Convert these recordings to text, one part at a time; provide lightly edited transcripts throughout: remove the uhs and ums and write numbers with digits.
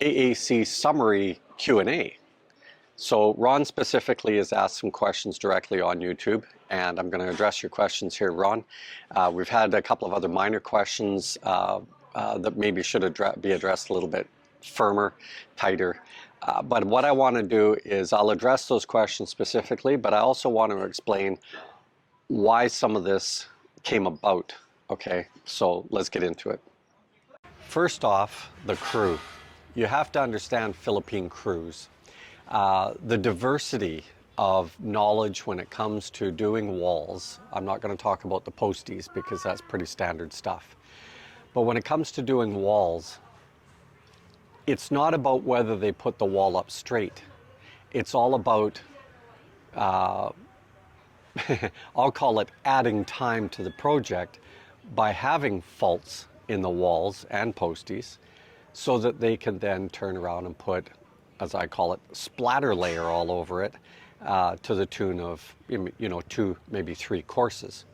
AAC Summary Q&A. So Ron specifically has asked some questions directly on YouTube, and I'm going to address your questions here, Ron. We've had a couple of other minor questions that maybe should be addressed a little bit firmer, tighter. But what I want to do is I'll address those questions specifically, but I also want to explain why some of this came about. Okay, so let's get into it. First off, the crew. You have to understand Philippine crews. The diversity of knowledge when it comes to doing walls. I'm not going to talk about the posties because that's pretty standard stuff. But when it comes to doing walls, it's not about whether they put the wall up straight. It's all about, I'll call it adding time to the project by having faults in the walls and posties so that they can then turn around and put, as I call it, splatter layer all over it to the tune of, 2, maybe 3 courses,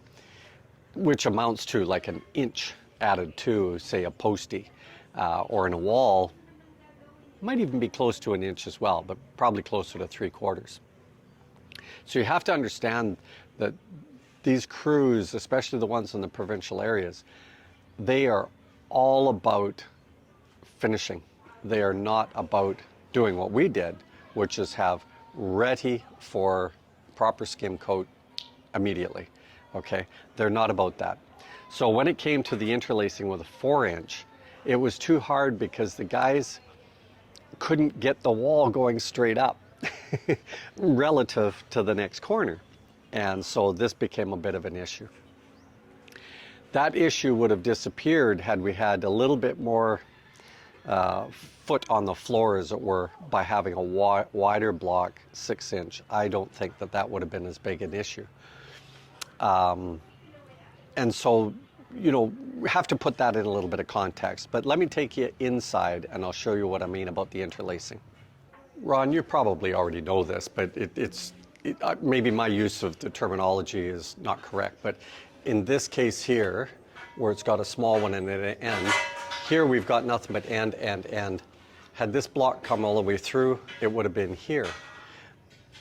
which amounts to like an inch added to, say, a postie, or in a wall, might even be close to an inch as well, but probably closer to 3/4. So you have to understand that these crews, especially the ones in the provincial areas, they are all about finishing. They are not about doing what we did, which is have ready for proper skim coat immediately. Okay, they're not about that. So when it came to the interlacing with a 4-inch, it was too hard because the guys couldn't get the wall going straight up relative to the next corner. And so this became a bit of an issue. That issue would have disappeared had we had a little bit more foot on the floor, as it were, by having a wider block, 6-inch. I don't think that that would have been as big an issue. And so, we have to put that in a little bit of context. But let me take you inside and I'll show you what I mean about the interlacing. Ron, you probably already know this, but maybe my use of the terminology is not correct. But in this case here, where it's got a small one and an end, here we've got nothing but end. Had this block come all the way through, it would have been here.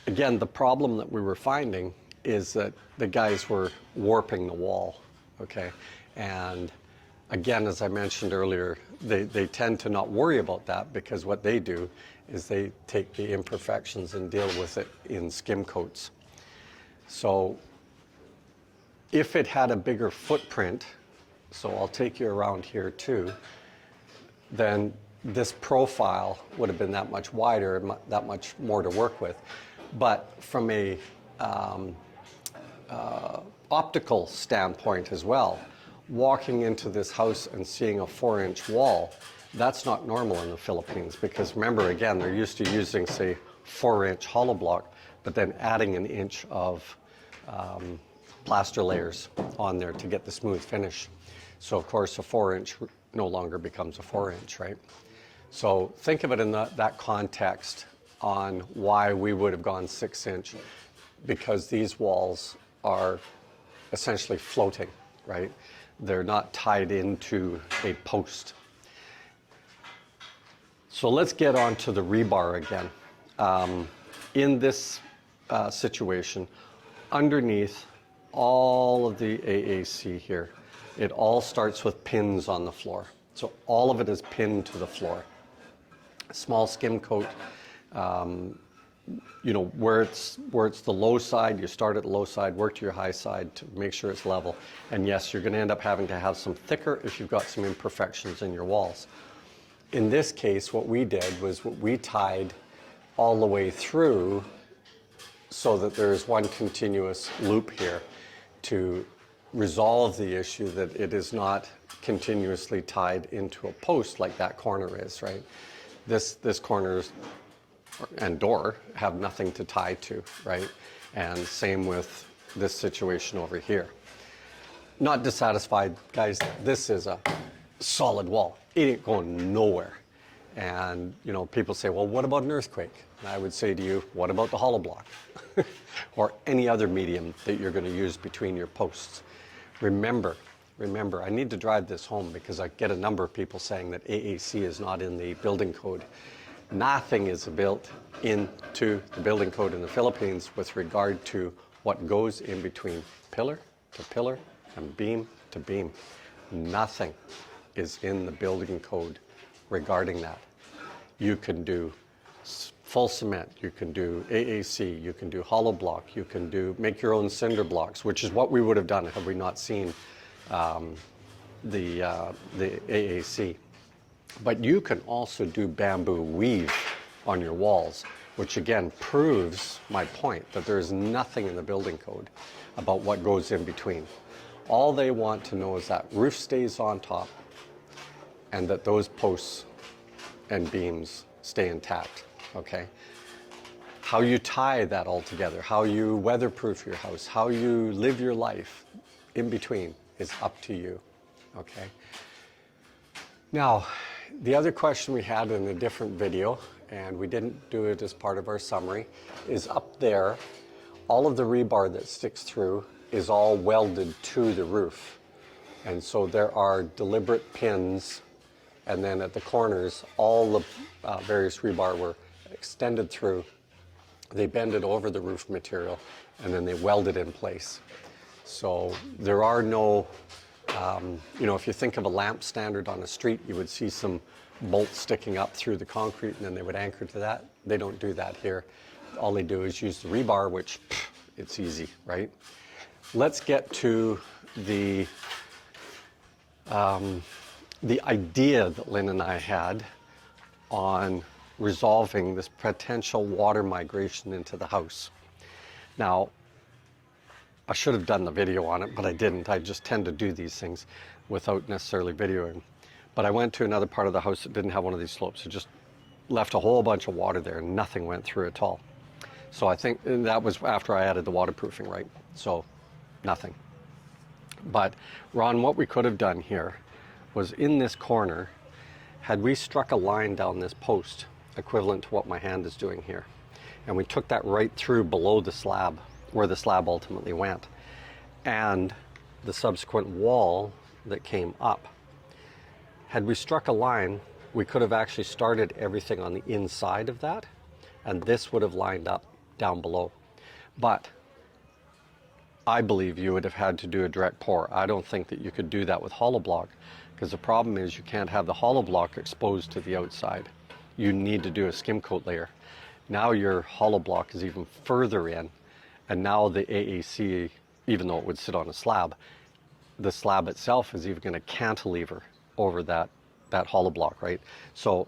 Again, the problem that we were finding is that the guys were warping the wall, okay? And again, as I mentioned earlier, they tend to not worry about that because what they do is they take the imperfections and deal with it in skim coats. So if it had a bigger footprint, so I'll take you around here too, then this profile would have been that much wider, that much more to work with. But from a optical standpoint as well, walking into this house and seeing a 4-inch wall, that's not normal in the Philippines because remember, again, they're used to using, say, 4-inch hollow block, but then adding an inch of plaster layers on there to get the smooth finish. So of course a 4-inch no longer becomes a 4-inch, right? So think of it in that context on why we would have gone 6-inch, because these walls are essentially floating, right? They're not tied into a post. So let's get on to the rebar again. In this situation, underneath all of the AAC here, it all starts with pins on the floor. So all of it is pinned to the floor. Small skim coat, where it's the low side, you start at the low side, work to your high side to make sure it's level. And yes, you're going to end up having to have some thicker if you've got some imperfections in your walls. In this case, what we did was we tied all the way through so that there's one continuous loop here to resolve the issue that it is not continuously tied into a post like that corner is, right? This corner and door have nothing to tie to, right? And same with this situation over here. Not dissatisfied, guys, this is a solid wall. It ain't going nowhere. And people say, well, what about an earthquake? And I would say to you, what about the hollow block? Or any other medium that you're going to use between your posts. Remember, remember, I need to drive this home because I get a number of people saying that AAC is not in the building code. Nothing is built into the building code in the Philippines with regard to what goes in between pillar to pillar and beam to beam. Nothing is in the building code regarding that. You can do full cement, you can do AAC, you can do hollow block, you can make your own cinder blocks, which is what we would have done had we not seen the AAC. But you can also do bamboo weave on your walls, which again proves my point that there is nothing in the building code about what goes in between. All they want to know is that roof stays on top and that those posts and beams stay intact, okay? How you tie that all together, how you weatherproof your house, how you live your life in between is up to you, okay? Now, the other question we had in a different video, and we didn't do it as part of our summary, is up there, all of the rebar that sticks through is all welded to the roof. And so there are deliberate pins, and then at the corners, all the various rebar were extended through. They bend it over the roof material, and then they weld it in place. So there are no, if you think of a lamp standard on a street, you would see some bolts sticking up through the concrete, and then they would anchor to that. They don't do that here. All they do is use the rebar, which it's easy, right? Let's get to the idea that Lynn and I had on resolving this potential water migration into the house. Now, I should have done the video on it, but I didn't. I just tend to do these things without necessarily videoing. But I went to another part of the house that didn't have one of these slopes. It just left a whole bunch of water there and nothing went through at all. So I think that was after I added the waterproofing, right? So nothing. But Ron, what we could have done here was in this corner, had we struck a line down this post equivalent to what my hand is doing here, and we took that right through below the slab, where the slab ultimately went, and the subsequent wall that came up. Had we struck a line, we could have actually started everything on the inside of that, and this would have lined up down below. But I believe you would have had to do a direct pour. I don't think that you could do that with hollow block, because the problem is you can't have the hollow block exposed to the outside. You need to do a skim coat layer. Now your hollow block is even further in, and now the AAC, even though it would sit on a slab, the slab itself is even going to cantilever over that hollow block, right? So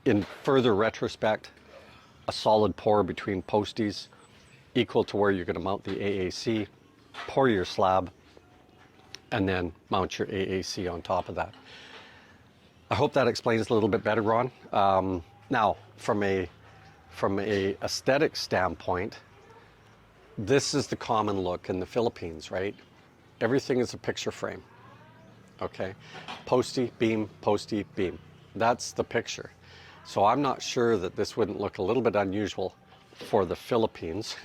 in further retrospect, a solid pour between posties equal to where you're going to mount the AAC, pour your slab, and then mount your AAC on top of that. I hope that explains a little bit better, Ron. Now, from a aesthetic standpoint, this is the common look in the Philippines, right? Everything is a picture frame, okay? Posty, beam, that's the picture. So I'm not sure that this wouldn't look a little bit unusual for the Philippines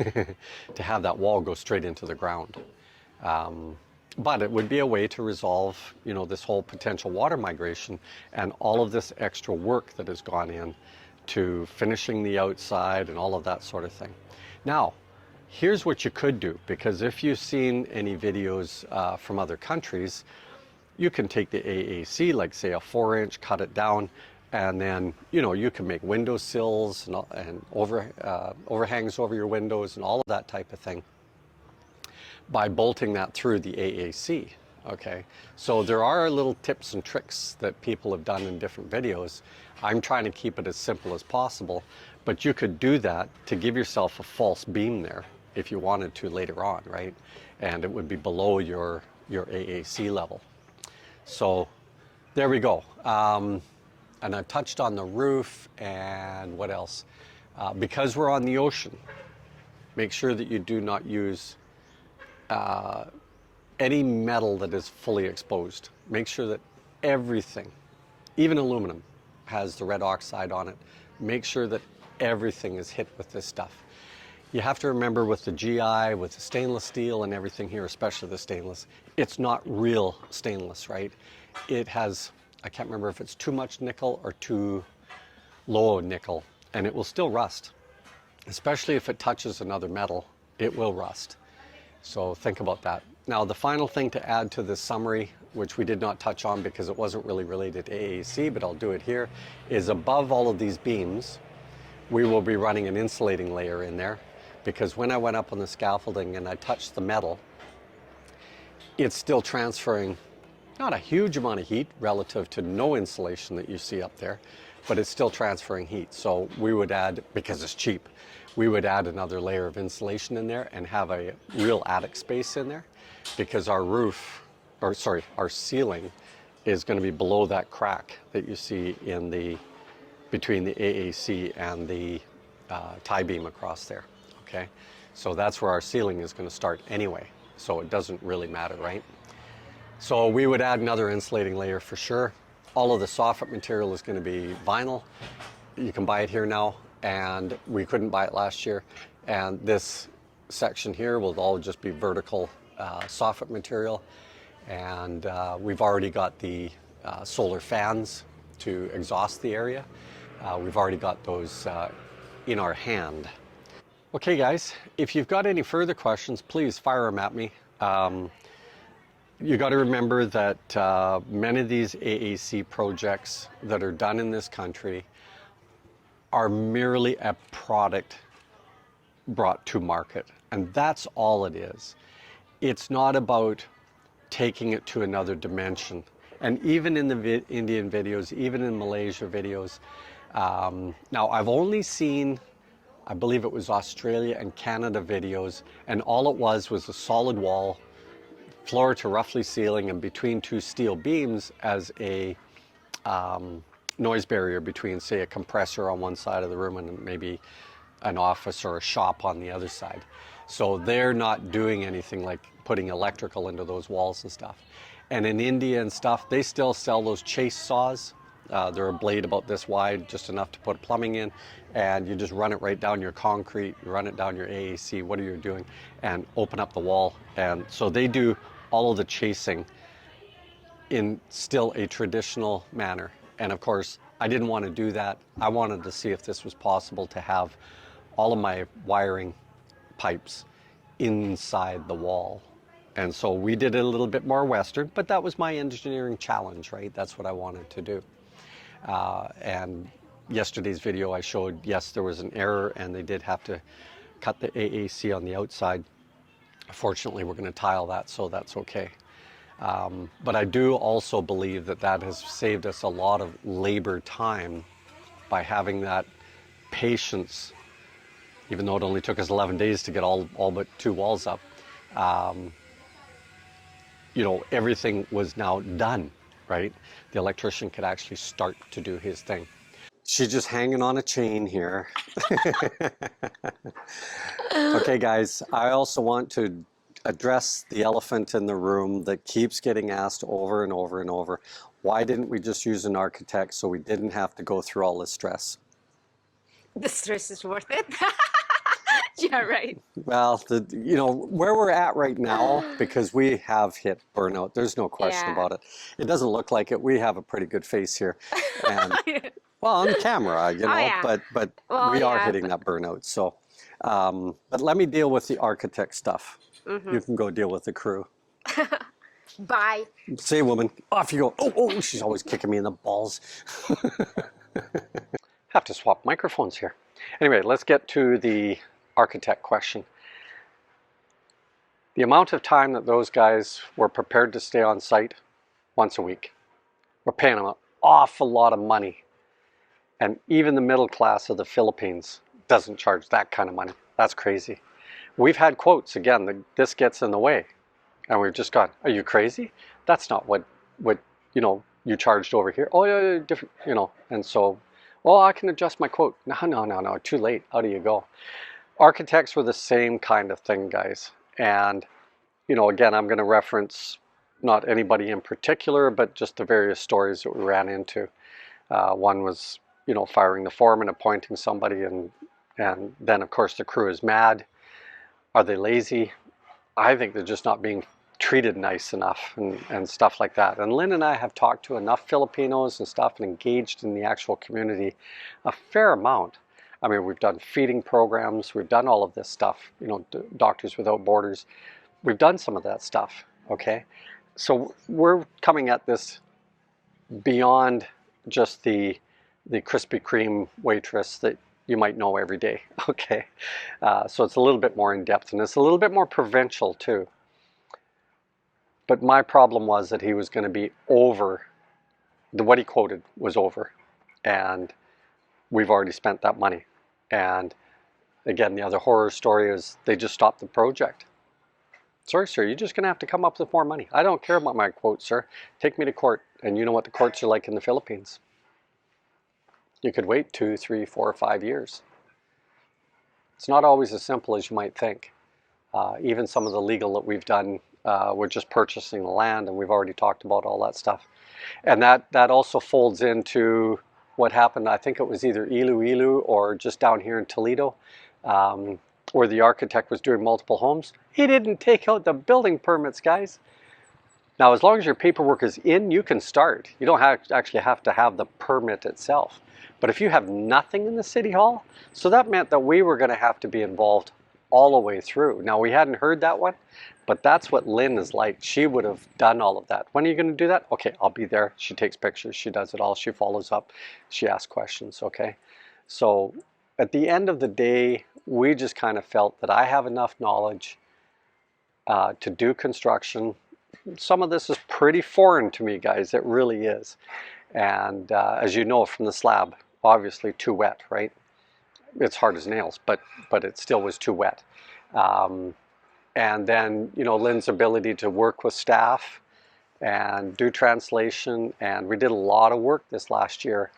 to have that wall go straight into the ground. But it would be a way to resolve, this whole potential water migration and all of this extra work that has gone in to finishing the outside and all of that sort of thing. Now, here's what you could do, because if you've seen any videos from other countries, you can take the AAC, like say a 4-inch, cut it down, and then, you can make window sills and overhangs over your windows and all of that type of thing by bolting that through the AAC, okay? So there are little tips and tricks that people have done in different videos. I'm trying to keep it as simple as possible, but you could do that to give yourself a false beam there if you wanted to later on, right? And it would be below your AAC level. So there we go. And I've touched on the roof, and what else? Because we're on the ocean, make sure that you do not use any metal that is fully exposed. Make sure that everything, even aluminum, has the red oxide on it. Make sure that everything is hit with this stuff. You have to remember with the GI, with the stainless steel and everything here, especially the stainless, it's not real stainless, right? It has, I can't remember if it's too much nickel or too low nickel, and it will still rust. Especially if it touches another metal, it will rust. So think about that. Now, the final thing to add to this summary, which we did not touch on because it wasn't really related to AAC, but I'll do it here, is above all of these beams, we will be running an insulating layer in there, because when I went up on the scaffolding and I touched the metal, it's still transferring not a huge amount of heat relative to no insulation that you see up there, but it's still transferring heat. So we would add, because it's cheap, we would add another layer of insulation in there and have a real attic space in there, because our roof, or sorry, our ceiling is going to be below that crack that you see in the, between the AAC and the tie beam across there, okay? So that's where our ceiling is going to start anyway, so it doesn't really matter, right? So we would add another insulating layer for sure. All of the soffit material is going to be vinyl. You can buy it here now, and we couldn't buy it last year. And this section here will all just be vertical soffit material. And we've already got the solar fans to exhaust the area. We've already got those in our hand. Okay guys, if you've got any further questions, please fire them at me. You got to remember that many of these AAC projects that are done in this country are merely a product brought to market, and that's all it is. It's not about taking it to another dimension. And even in the Indian videos, even in Malaysia videos, now I've only seen, I believe it was Australia and Canada videos, and all it was a solid wall, floor to roughly ceiling, and between two steel beams as a noise barrier between, say, a compressor on one side of the room and maybe an office or a shop on the other side. So they're not doing anything like putting electrical into those walls and stuff. And in India and stuff, they still sell those chase saws. They're a blade about this wide, just enough to put plumbing in, and you just run it right down your concrete, you run it down your AAC, what are you doing, and open up the wall. And so they do all of the chasing in still a traditional manner. And of course, I didn't want to do that. I wanted to see if this was possible to have all of my wiring pipes inside the wall. And so we did it a little bit more Western, but that was my engineering challenge, right? That's what I wanted to do. And yesterday's video I showed, yes, there was an error and they did have to cut the AAC on the outside. Fortunately, we're going to tile that, so that's okay. But I do also believe that that has saved us a lot of labor time by having that patience, even though it only took us 11 days to get all but 2 walls up. You know, everything was now done, right? The electrician could actually start to do his thing. She's just hanging on a chain here. Okay, guys, I also want to address the elephant in the room that keeps getting asked over and over and over. Why didn't we just use an architect so we didn't have to go through all this stress? The stress is worth it. Yeah, right. Well, you know, where we're at right now, because we have hit burnout, there's no question Yeah. about it. It doesn't look like it. We have a pretty good face here. And, well, on camera, you know, yeah. but Well, we are yeah, hitting that burnout. So, but let me deal with the architect stuff. You can go deal with the crew. Bye. Say, woman, off you go. Oh, she's always kicking me in the balls. Have to swap microphones here. Anyway, let's get to the architect question. The amount of time that those guys were prepared to stay on site once a week. We're paying them an awful lot of money. And even the middle class of the Philippines doesn't charge that kind of money. That's crazy. We've had quotes, again, this gets in the way. And we've just gone, are you crazy? That's not what you know, you charged over here. Oh, yeah, different, you know. And so, oh, I can adjust my quote. No, too late. How do you go? Architects were the same kind of thing, guys. And, you know, again, I'm going to reference not anybody in particular, but just the various stories that we ran into. One was, you know, firing the foreman, appointing somebody, and And then of course the crew is mad. Are they lazy? I think they're just not being treated nice enough and stuff like that. And Lynn and I have talked to enough Filipinos and stuff and engaged in the actual community a fair amount. I mean, we've done feeding programs, we've done all of this stuff, you know, Doctors Without Borders. We've done some of that stuff, okay? So we're coming at this beyond just the Krispy Kreme waitress that you might know every day, okay? So it's a little bit more in depth, and it's a little bit more provincial too. But my problem was that he was going to be over, what he quoted was over, and we've already spent that money. And again, the other horror story is they just stopped the project. Sorry, sir, you're just going to have to come up with more money. I don't care about my quote, sir. Take me to court. And you know what the courts are like in the Philippines. You could wait 2, 3, 4, 5 years. It's not always as simple as you might think. Even some of the legal that we've done, we're just purchasing the land, and we've already talked about all that stuff. And that also folds into what happened. I think it was either Iloilo or just down here in Toledo, where the architect was doing multiple homes. He didn't take out the building permits, guys. Now, as long as your paperwork is in, you can start. You don't actually have to have the permit itself. But if you have nothing in the city hall, so that meant that we were going to have to be involved all the way through. Now, we hadn't heard that one, but that's what Lynn is like. She would have done all of that. When are you going to do that? Okay, I'll be there. She takes pictures. She does it all. She follows up. She asks questions, okay? So at the end of the day, we just kind of felt that I have enough knowledge to do construction. Some of this is pretty foreign to me, guys. It really is. And as you know from the slab, obviously too wet, right? It's hard as nails, but it still was too wet. And then, you know, Lynn's ability to work with staff and do translation. And we did a lot of work this last year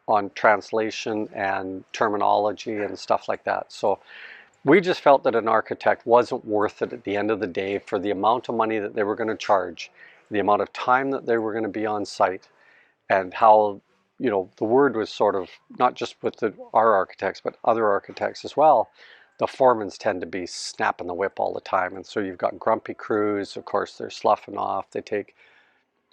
on translation and terminology and stuff like that. So we just felt that an architect wasn't worth it at the end of the day for the amount of money that they were going to charge, the amount of time that they were going to be on site, and how, you know, the word was sort of, not just with our architects, but other architects as well, the foremans tend to be snapping the whip all the time. And so you've got grumpy crews, of course, they're sloughing off, they take,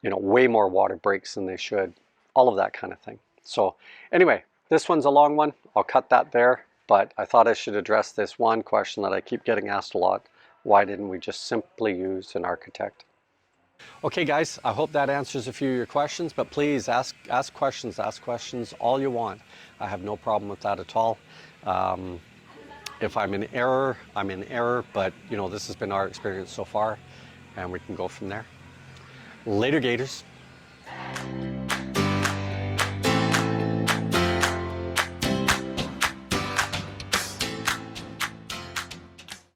you know, way more water breaks than they should, all of that kind of thing. So anyway, this one's a long one. I'll cut that there, but I thought I should address this one question that I keep getting asked a lot. Why didn't we just simply use an architect? Okay guys, I hope that answers a few of your questions, but please ask questions all you want. I have no problem with that at all. If I'm in error, I'm in error, but you know, this has been our experience so far, and we can go from there. Later, Gators.